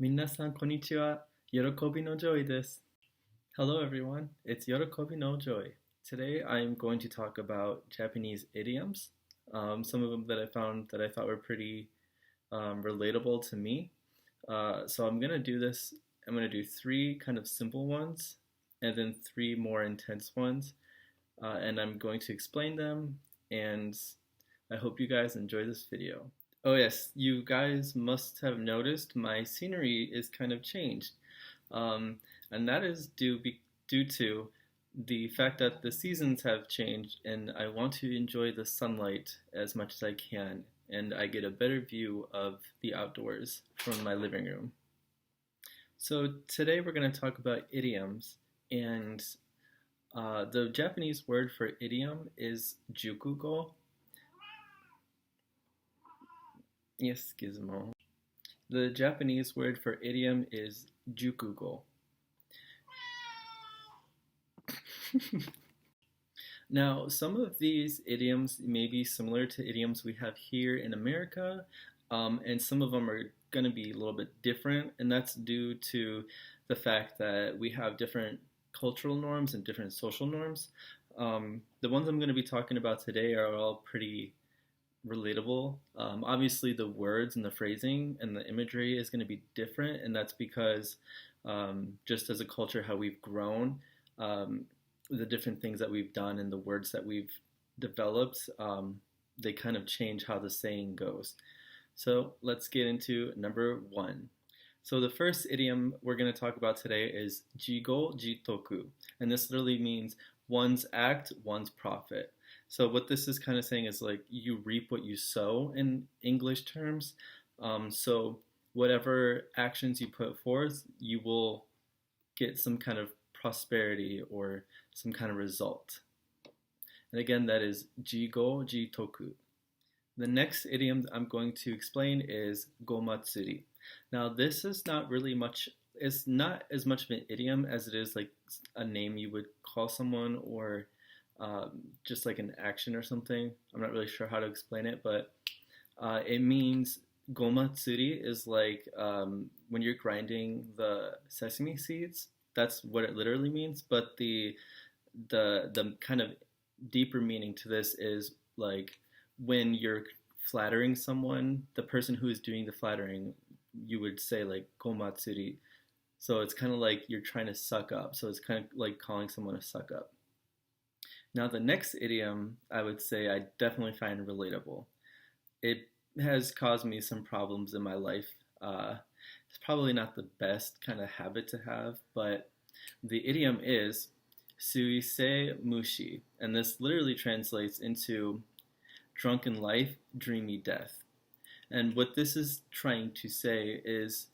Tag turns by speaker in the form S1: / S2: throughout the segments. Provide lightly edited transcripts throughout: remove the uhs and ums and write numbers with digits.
S1: Minasan konnichiwa. Yorokobi no joy desu. Hello everyone, it's Yorokobi no joy. Today I'm going to talk about Japanese idioms. Some of them that I found that I thought were pretty relatable to me. So I'm gonna do this. I'm gonna do three kind of simple ones, and then three more intense ones. And I'm going to explain them. And I hope you guys enjoy this video. Oh yes, you guys must have noticed my scenery is kind of changed. Um, and that is due to the fact that the seasons have changed and I want to enjoy the sunlight as much as I can, and I get a better view of the outdoors from my living room. So today we're going to talk about idioms, and the Japanese word for idiom is jukugo. Yes, Gizmo. The Japanese word for idiom is jukugo. Now, some of these idioms may be similar to idioms we have here in America, and some of them are going to be a little bit different, and that's due to the fact that we have different cultural norms and different social norms. The ones I'm going to be talking about today are all pretty relatable. Obviously, the words and the phrasing and the imagery is going to be different, and that's because just as a culture, how we've grown, the different things that we've done, and the words that we've developed, they kind of change how the saying goes. So let's get into number one. So the first idiom we're going to talk about today is jigo jitoku, and this literally means one's act, one's profit. So what this is kind of saying is like you reap what you sow in English terms. So whatever actions you put forth, you will get some kind of prosperity or some kind of result. And again, that is jigo jitoku. The next idiom I'm going to explain is Gomatsuri. Now this is not really much, it's not as much of an idiom as it is like a name you would call someone, or just like an action or something. I'm not really sure how to explain it, but it means Gomatsuri is like when you're grinding the sesame seeds. That's what it literally means. But the kind of deeper meaning to this is like when you're flattering someone, the person who is doing the flattering, you would say like Gomatsuri. So it's kind of like you're trying to suck up. So it's kind of like calling someone a suck up. Now, the next idiom I would say I definitely find relatable. It has caused me some problems in my life. It's probably not the best kind of habit to have, but the idiom is suise mushi, and this literally translates into drunken life, dreamy death. And what this is trying to say is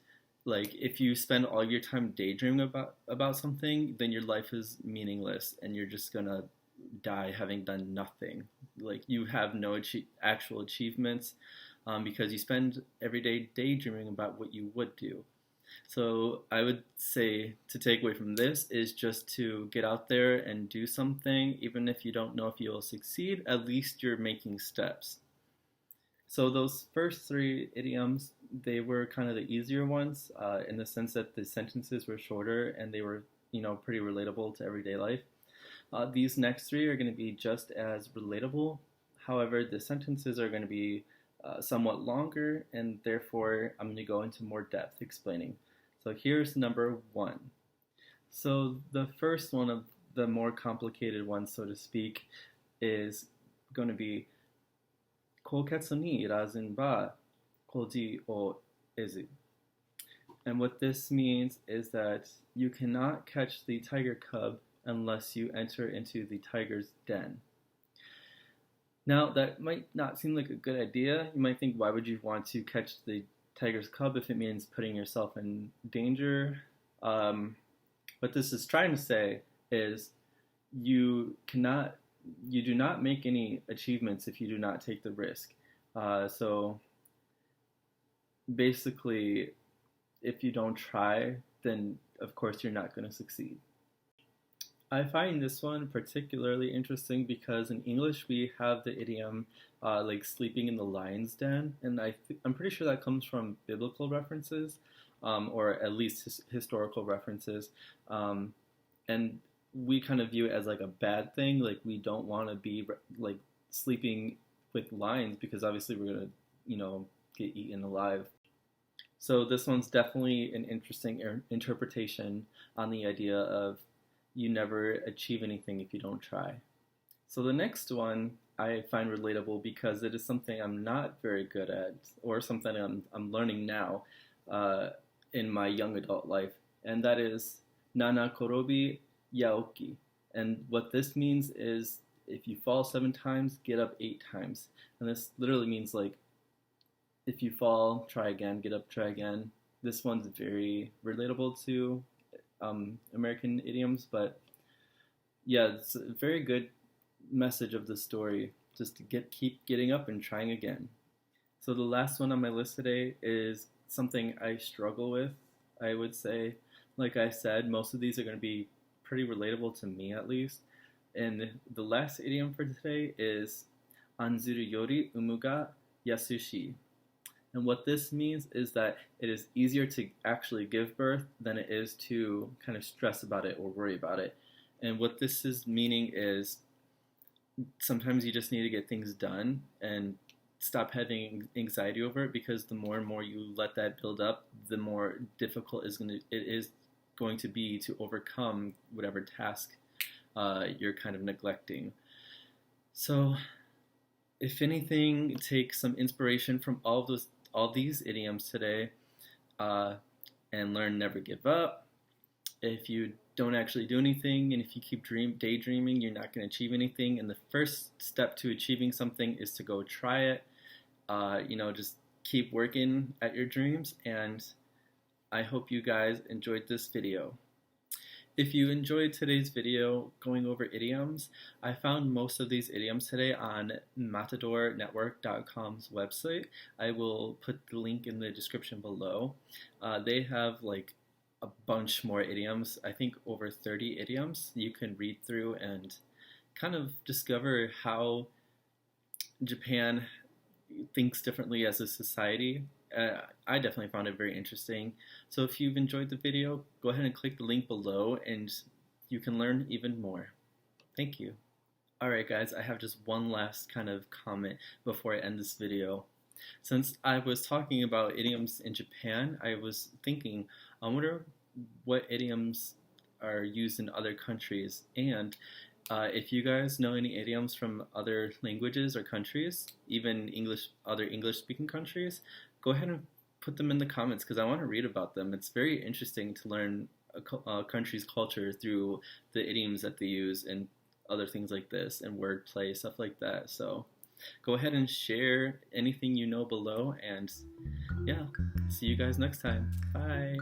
S1: like if you spend all your time daydreaming about something, then your life is meaningless and you're just gonna die having done nothing. Like you have no actual achievements because you spend every day daydreaming about what you would do. So I would say to take away from this is just to get out there and do something, even if you don't know if you'll succeed, at least you're making steps. So those first three idioms, they were kind of the easier ones in the sense that the sentences were shorter and they were, pretty relatable to everyday life. These next three are going to be just as relatable. However, the sentences are going to be somewhat longer, and therefore I'm going to go into more depth explaining. So here's number one. So the first one of the more complicated ones, so to speak, is going to be koketsu ni irazun ba koji o ezu. And what this means is that you cannot catch the tiger cub unless you enter into the tiger's den. Now, that might not seem like a good idea. You might think, why would you want to catch the tiger's cub if it means putting yourself in danger? What this is trying to say is you do not make any achievements if you do not take the risk. So basically, if you don't try, then of course you're not going to succeed. I find this one particularly interesting because in English we have the idiom like sleeping in the lion's den, and I'm pretty sure that comes from biblical references. or at least historical references. And we kind of view it as like a bad thing. Like we don't want to be like sleeping with lions because obviously we're gonna, get eaten alive. So this one's definitely an interesting interpretation on the idea of you never achieve anything if you don't try. So the next one I find relatable because it is something I'm not very good at, or something I'm learning now uh, in my young adult life, and that is nana korobi yaoki. And what this means is if you fall 7 times, get up 8 times. And this literally means like if you fall, try again, get up, try again. This one's very relatable to American idioms, but yeah, it's a very good message of the story, just to keep getting up and trying again. So the last one on my list today is something I struggle with, I would say. Like I said, most of these are going to be pretty relatable to me at least. And the last idiom for today is anzuru yori umuga yasushi. And what this means is that it is easier to actually give birth than it is to kind of stress about it or worry about it. And what this is meaning is sometimes you just need to get things done and stop having anxiety over it, because the more and more you let that build up, the more difficult it is going to be to overcome whatever task you're kind of neglecting. So, if anything, take some inspiration from all these idioms today, and learn never give up. If you don't actually do anything, and if you keep daydreaming, you're not going to achieve anything. And the first step to achieving something is to go try it. Just keep working at your dreams. And I hope you guys enjoyed this video. If you enjoyed today's video going over idioms, I found most of these idioms today on matadornetwork.com's website. I will put the link in the description below. They have like a bunch more idioms, I think over 30 idioms you can read through and kind of discover how Japan thinks differently as a society. I definitely found it very interesting. So if you've enjoyed the video, go ahead and click the link below and you can learn even more. Thank you. Alright guys, I have just one last kind of comment before I end this video. Since I was talking about idioms in Japan, I was thinking, I wonder what idioms are used in other countries. And if you guys know any idioms from other languages or countries, even other English-speaking countries, go ahead and put them in the comments because I want to read about them. It's very interesting to learn a country's culture through the idioms that they use and other things like this, and wordplay, stuff like that. So go ahead and share anything you know below, and yeah, see you guys next time. Bye!